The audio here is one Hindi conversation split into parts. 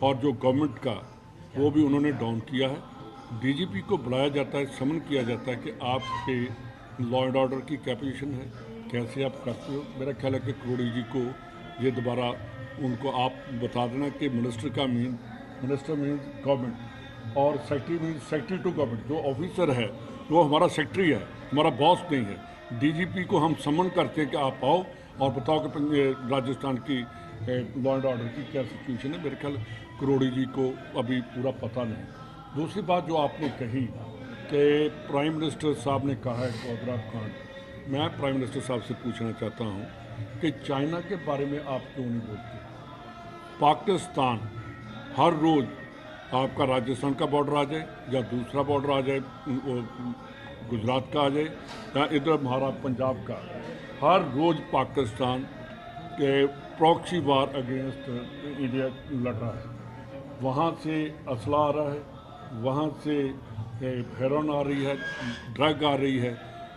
और जो गवर्नमेंट का वो भी उन्होंने डाउन किया है। डीजीपी को बुलाया जाता है, समन किया जाता है कि आपके लॉ एंड ऑर्डर की क्या पोजीशन है, कैसे आप करते हो। मेरा ख्याल है कि करोड़ी जी को ये दोबारा उनको आप बता देना कि मिनिस्टर मीन गवर्नमेंट और secretary mean secretary to government. जो ऑफिसर है वो हमारा सेक्रेटरी है, हमारा बॉस नहीं है। डीजीपी को हम समन करते हैं कि आप आओ और बताओ कि राजस्थान की लॉ एंड ऑर्डर की क्या सिचुएशन है। मेरे ख्याल करोड़ी जी को अभी पूरा पता नहीं। दूसरी बात जो आपने कही कि प्राइम मिनिस्टर साहब ने कहा है गोबरा कांड, मैं प्राइम मिनिस्टर साहब से पूछना चाहता हूँ कि चाइना के बारे में आप क्यों नहीं बोलते। पाकिस्तान हर रोज़ आपका राजस्थान का बॉर्डर आ जाए या दूसरा बॉर्डर आ जाए, गुजरात का आ जाए या इधर हमारा पंजाब का, हर रोज़ पाकिस्तान के प्रॉक्सी वार अगेंस्ट इंडिया लड़ रहा है। वहाँ से असला आ रहा है, वहाँ से हेरोइन आ रही है, ड्रग आ रही है।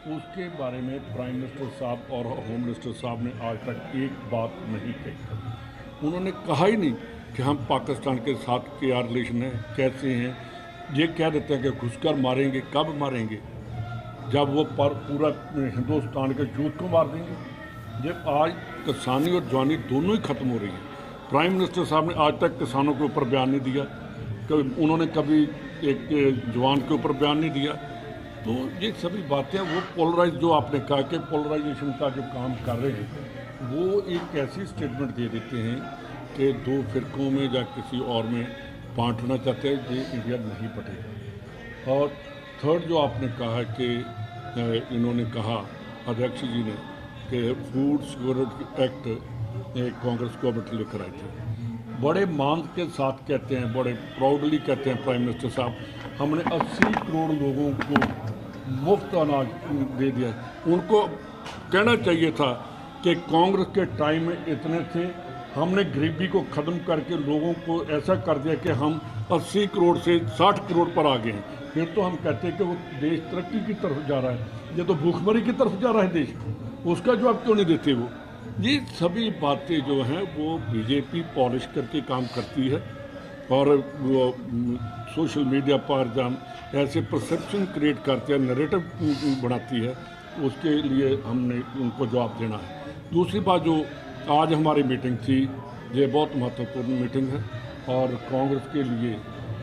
उसके बारे में प्राइम मिनिस्टर साहब और होम मिनिस्टर साहब ने आज तक एक बात नहीं कही। उन्होंने कहा ही नहीं कि हम पाकिस्तान के साथ क्या रिलेशन है, कैसे हैं। ये कह देते हैं कि घुसकर मारेंगे। कब मारेंगे? जब वो पूरा हिंदुस्तान के यूथ को मार देंगे। जब आज किसानी और जवानी दोनों ही ख़त्म हो रही है। प्राइम मिनिस्टर साहब ने आज तक किसानों के ऊपर बयान नहीं दिया, उन्होंने कभी एक जवान के ऊपर बयान नहीं दिया। तो ये सभी बातें वो पोलराइज, जो आपने कहा कि पोलराइजेशन का जो काम कर रहे हैं, वो एक ऐसी स्टेटमेंट दे देते हैं कि दो फिरकों में या किसी और में बांटना चाहते हैं। ये इंडिया नहीं बटेगा। और थर्ड जो आपने कहा कि इन्होंने कहा अध्यक्ष जी ने कि food security act Congress government लेकर आई थी, बड़े मान के साथ कहते हैं, बड़े प्राउडली कहते हैं प्राइम मिनिस्टर साहब, हमने 80 करोड़ लोगों को मुफ्त अनाज दे दिया। उनको कहना चाहिए था कि कांग्रेस के टाइम में इतने थे, हमने गरीबी को ख़त्म करके लोगों को ऐसा कर दिया कि हम 80 करोड़ से 60 करोड़ पर आ गए हैं। फिर तो हम कहते हैं कि वो देश तरक्की की तरफ जा रहा है। ये तो भूखमरी की तरफ जा रहा है देश, उसका जवाब क्यों नहीं देते वो। ये सभी बातें जो हैं वो बीजेपी पॉलिश करके काम करती है और वो सोशल मीडिया पर जब ऐसे परसेप्शन क्रिएट करते हैं, नैरेटिव बनाती है, उसके लिए हमने उनको जवाब देना है। दूसरी बात, जो आज हमारी मीटिंग थी, ये बहुत महत्वपूर्ण मीटिंग है और कांग्रेस के लिए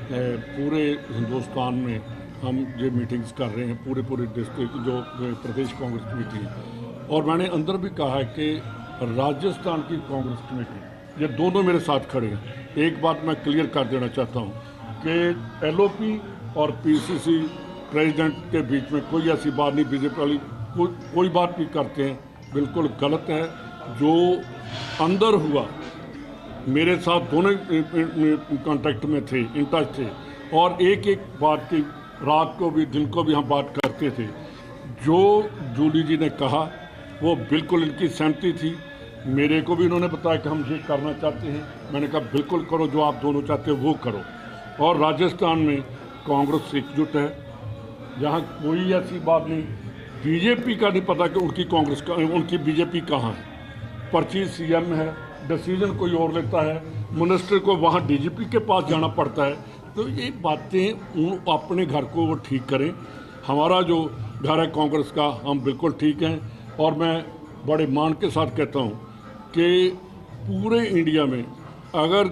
पूरे हिंदुस्तान में हम ये मीटिंग्स कर रहे हैं, पूरे डिस्ट्रिक्ट जो प्रदेश कांग्रेस कमेटी है। और मैंने अंदर भी कहा है कि राजस्थान की कांग्रेस कमेटी, ये दोनों मेरे साथ खड़े हैं। एक बात मैं क्लियर कर देना चाहता हूँ कि एलओपी और पीसीसी प्रेसिडेंट के बीच में कोई ऐसी बात नहीं, बीजेपी वाली कोई बात नहीं करते हैं, बिल्कुल गलत है। जो अंदर हुआ, मेरे साथ दोनों कांटेक्ट में थे, इन टच थे, और एक एक बात की रात को भी दिन को भी हम बात करते थे। जो जूली जी ने कहा वो बिल्कुल इनकी सहमति थी। मेरे को भी इन्होंने बताया कि हम ये करना चाहते हैं, मैंने कहा बिल्कुल करो, जो आप दोनों चाहते हो वो करो। और राजस्थान में कांग्रेस एकजुट है, जहाँ कोई ऐसी बात नहीं। बीजेपी का नहीं पता कि उनकी कांग्रेस का, उनकी बीजेपी कहाँ है। पर्ची सीएम है, डिसीजन कोई और लेता है, मिनिस्टर को वहाँ डीजीपी के पास जाना पड़ता है। तो ये बातें अपने घर को वो ठीक करें। हमारा जो घर है कांग्रेस का, हम बिल्कुल ठीक हैं। और मैं बड़े मान के साथ कहता हूँ कि पूरे इंडिया में अगर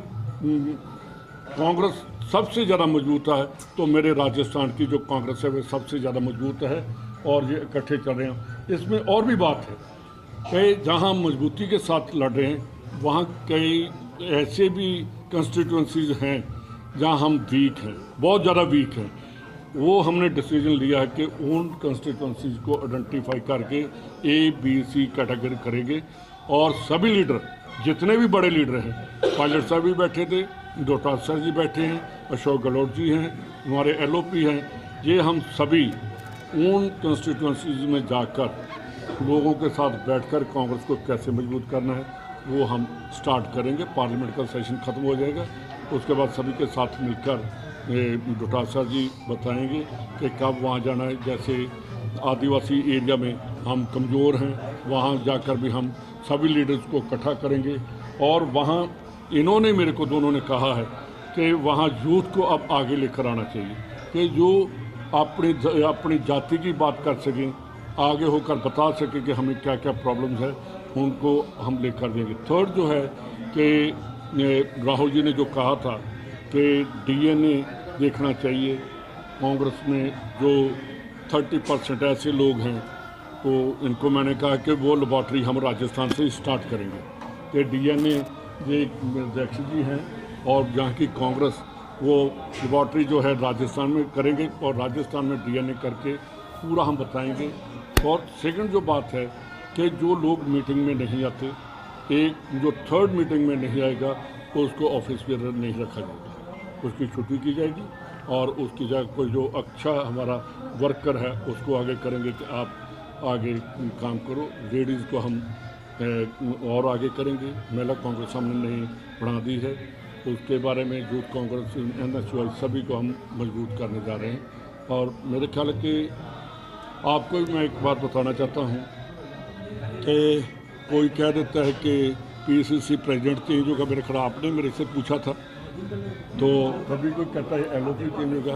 कांग्रेस सबसे ज़्यादा मजबूत है तो मेरे राजस्थान की जो कांग्रेस है वो सबसे ज़्यादा मजबूत है और ये इकट्ठे चल रहे हैं। इसमें और भी बात है कि जहाँ मजबूती के साथ लड़ रहे हैं वहाँ कई ऐसे भी कंस्टिट्यूंसीज हैं जहाँ हम वीक हैं, बहुत ज़्यादा वीक हैं। वो हमने डिसीजन लिया है कि उन कंस्टिट्यूंसीज को आइडेंटिफाई करके ABC कैटेगरी करेंगे और सभी लीडर, जितने भी बड़े लीडर हैं, पायलट साहब भी बैठे थे, डॉक्टर सर जी बैठे हैं, अशोक गहलोत जी हैं, हमारे LOP हैं, ये हम सभी उन कंस्टिट्यूंसीज में जाकर लोगों के साथ बैठकर कांग्रेस को कैसे मजबूत करना है वो हम स्टार्ट करेंगे। पार्लियामेंट का सेशन ख़त्म हो जाएगा, उसके बाद सभी के साथ मिलकर डॉक्टर सर जी बताएंगे कि कब वहाँ जाना है। जैसे आदिवासी एरिया में हम कमज़ोर हैं, वहाँ जाकर भी हम सभी लीडर्स को इकट्ठा करेंगे। और वहाँ इन्होंने मेरे को दोनों ने कहा है कि वहाँ यूथ को अब आगे लेकर आना चाहिए कि जो अपनी जाति की बात कर सकें, आगे होकर बता सकें कि हमें क्या क्या प्रॉब्लम्स है, उनको हम लेकर देंगे। थर्ड जो है कि राहुल जी ने जो कहा था कि डीएनए देखना चाहिए, कांग्रेस में जो 30% ऐसे लोग हैं तो इनको मैंने कहा कि वो लेबॉर्ट्री हम राजस्थान से स्टार्ट करेंगे कि डीएनए ये अध्यक्ष जी हैं और यहाँ की कांग्रेस वो लेबॉर्ट्री जो है राजस्थान में करेंगे और राजस्थान में डीएनए करके पूरा हम बताएंगे। और सेकंड जो बात है कि जो लोग मीटिंग में नहीं आते, एक जो थर्ड मीटिंग में नहीं आएगा तो उसको ऑफिस में नहीं रखा जाएगा, उसकी छुट्टी की जाएगी और उसकी जगह कोई जो अच्छा हमारा वर्कर है उसको आगे करेंगे कि आप आगे काम करो। लेडीज़ को हम और आगे करेंगे। महिला कांग्रेस हमने नहीं बढ़ा दी है, उसके बारे में यूथ कांग्रेस NSY सभी को हम मजबूत करने जा रहे हैं। और मेरे ख्याल है कि आपको मैं एक बात बताना चाहता हूँ कि कोई कह देता है कि PCC प्रेसिडेंट चेंज होगा। मेरे ख्याल आपने मेरे से पूछा था तो कभी कोई कहता है LOP चेंज होगा,